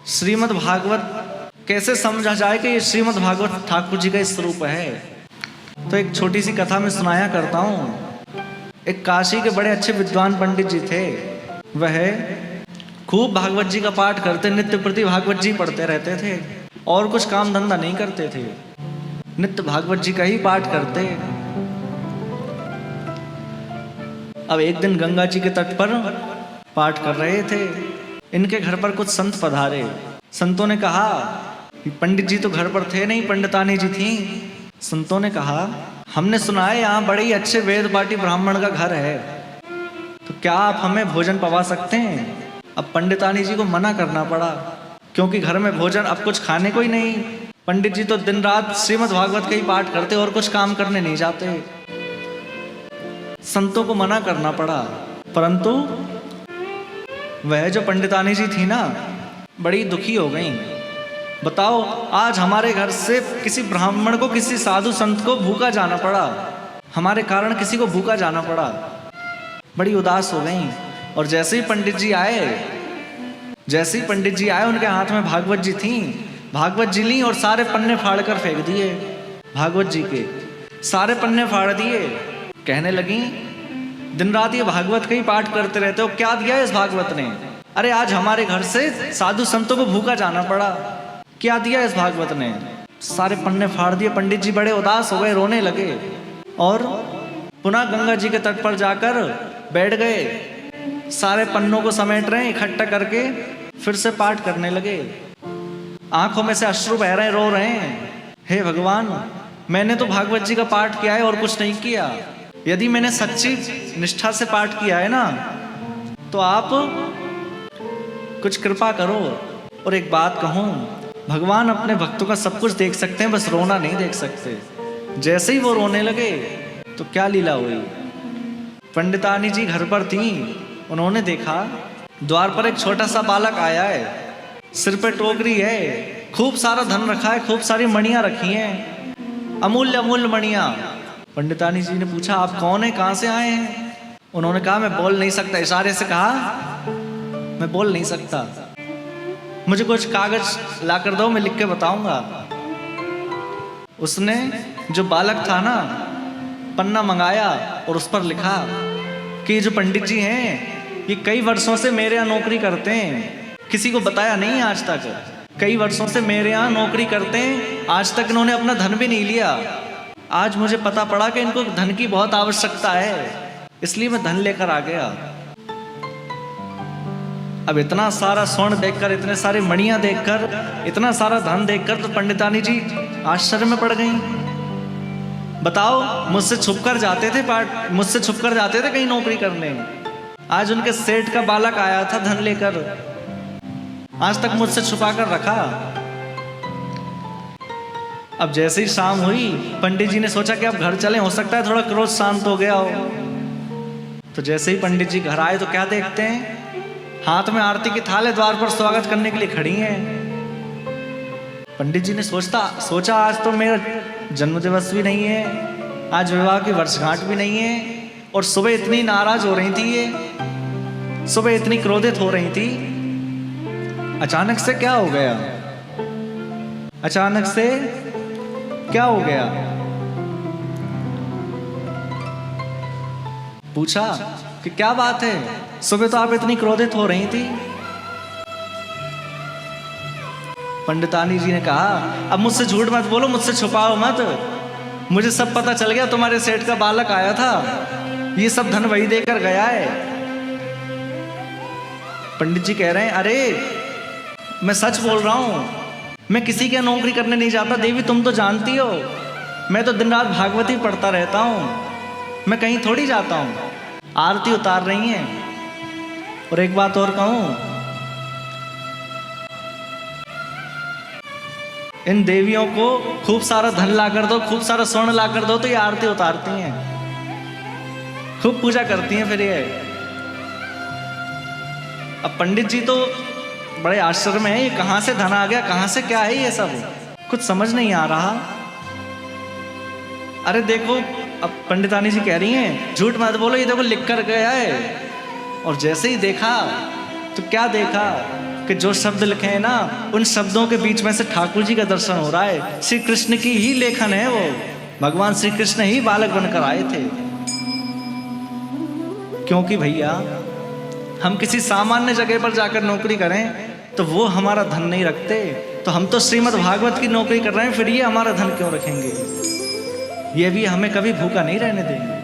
श्रीमद् भागवत कैसे समझा जाए कि ये श्रीमद् भागवत ठाकुर जी का स्वरूप है। तो एक छोटी सी कथा में सुनाया करता हूँ। एक काशी के बड़े अच्छे विद्वान पंडित जी थे। वह खूब भागवत जी का पाठ करते, नित्य प्रति भागवत जी पढ़ते रहते थे और कुछ काम धंधा नहीं करते थे, नित्य भागवत जी का ही पाठ करते। अब एक दिन गंगा जी के तट पर पाठ कर रहे थे। इनके घर पर कुछ संत पधारे। संतों ने कहा कि पंडित जी तो घर पर थे नहीं, पंडितानी जी थी। संतों ने कहा, हमने सुना है यहाँ बड़े ही अच्छे वेद पाठी ब्राह्मण का घर है, तो क्या आप हमें भोजन पवा सकते हैं। अब पंडितानी जी को मना करना पड़ा, क्योंकि घर में भोजन अब कुछ खाने को ही नहीं। पंडित जी तो दिन रात श्रीमद् भागवत का ही पाठ करते और कुछ काम करने नहीं जाते। संतों को मना करना पड़ा, परंतु वह जो पंडितानी जी थी ना, बड़ी दुखी हो गई। बताओ, आज हमारे घर से किसी ब्राह्मण को, किसी साधु संत को भूखा जाना पड़ा, हमारे कारण किसी को भूखा जाना पड़ा। बड़ी उदास हो गई। और जैसे ही पंडित जी आए, उनके हाथ में भागवत जी थी। भागवत जी ली और सारे पन्ने फाड़ कर फेंक दिए। भागवत जी के सारे पन्ने फाड़ दिए। कहने लगी, दिन रात ये भागवत का ही पाठ करते रहते हो, क्या दिया इस भागवत ने। अरे आज हमारे घर से साधु संतों को भूखा जाना पड़ा, क्या दिया इस भागवत ने। सारे पन्ने फाड़ दिए। पंडित जी बड़े उदास हो गए, रोने लगे और पुनः गंगा जी के तट पर जाकर बैठ गए। सारे पन्नों को समेट रहे हैं, इकट्ठा करके फिर से पाठ करने लगे। आंखों में से अश्रु बह रहे हैं, रो रहे हैं। हे भगवान, मैंने तो भागवत जी का पाठ किया है और कुछ नहीं किया। यदि मैंने सच्ची निष्ठा से पाठ किया है ना, तो आप कुछ कृपा करो। और एक बात कहूँ, भगवान अपने भक्तों का सब कुछ देख सकते हैं, बस रोना नहीं देख सकते। जैसे ही वो रोने लगे तो क्या लीला हुई। पंडितानी जी घर पर थी। उन्होंने देखा द्वार पर एक छोटा सा बालक आया है, सिर पे टोकरी है, खूब सारा धन रखा है, खूब सारी मणियाँ रखी हैं, अमूल्य अमूल्य मणियाँ। पंडितानी जी ने पूछा, आप कौन है, कहाँ से आए हैं। उन्होंने कहा, मैं बोल नहीं सकता। इशारे से कहा, मैं बोल नहीं सकता, मुझे कुछ कागज ला कर दो, मैं लिख के बताऊंगा। उसने, जो बालक था ना, पन्ना मंगाया और उस पर लिखा कि ये जो पंडित जी हैं, ये कई वर्षों से मेरे यहाँ नौकरी करते हैं, किसी को बताया नहीं आज तक। कई वर्षों से मेरे यहाँ नौकरी करते हैं, आज तक इन्होंने अपना धन भी नहीं लिया। आज मुझे पता पड़ा कि इनको धन की बहुत आवश्यकता है, इसलिए मैं धन लेकर आ गया। अब इतना सारा स्वर्ण देखकर, इतने सारे मणियां देखकर, इतना सारा धन देखकर तो पंडितानी जी आश्चर्य में पड़ गई। बताओ, मुझसे छुपकर जाते थे कहीं नौकरी करने। आज उनके सेठ का बालक आया था धन लेकर, आज तक मुझसे छुपा कर रखा। अब जैसे ही शाम हुई, पंडित जी ने सोचा कि अब घर चलें, हो सकता है थोड़ा क्रोध शांत हो गया हो। तो जैसे ही पंडित जी घर आए तो क्या देखते हैं, हाथ में आरती की थाल है, द्वार पर स्वागत करने के लिए खड़ी हैं। पंडित जी ने सोचा आज तो मेरा जन्मदिवस भी नहीं है, आज विवाह की वर्षगांठ भी नहीं है, और सुबह इतनी नाराज हो रही थी, ये सुबह इतनी क्रोधित हो रही थी, अचानक से क्या हो गया, अचानक से क्या हो गया। पूछा कि क्या बात है, सुबह तो आप इतनी क्रोधित हो रही थी। पंडितानी जी ने कहा, अब मुझसे झूठ मत बोलो, मुझसे छुपाओ मत, मुझे सब पता चल गया। तुम्हारे सेठ का बालक आया था, ये सब धन वही देकर गया है। पंडित जी कह रहे हैं, अरे मैं सच बोल रहा हूं, मैं किसी के नौकरी करने नहीं जाता। देवी, तुम तो जानती हो, मैं तो दिन रात भागवत ही पढ़ता रहता हूं, मैं कहीं थोड़ी जाता हूं। आरती उतार रही हैं। और एक बात और कहूं, इन देवियों को खूब सारा धन ला कर दो, खूब सारा स्वर्ण ला कर दो, तो ये आरती उतारती हैं, खूब पूजा करती हैं। फिर ये अब पंडित जी तो बड़े आश्चर्य में है, ये कहां से धन आ गया, कहां से क्या है, ये सब कुछ समझ नहीं आ रहा। अरे देखो, अब पंडितानी जी कह रही हैं, झूठ मत बोलो, ये देखो लिख कर गया है। और जैसे ही देखा तो क्या देखा कि जो शब्द लिखे हैं ना, उन शब्दों के बीच में से ठाकुर जी का दर्शन हो रहा है। श्री कृष्ण की ही लेखन है वो। भगवान श्री कृष्ण ही बालक बनकर आए थे। क्योंकि भैया हम किसी सामान्य जगह पर जाकर नौकरी करें तो वो हमारा धन नहीं रखते, तो हम तो श्रीमद् भागवत की नौकरी कर रहे हैं, फिर ये हमारा धन क्यों रखेंगे? ये भी हमें कभी भूखा नहीं रहने देंगे।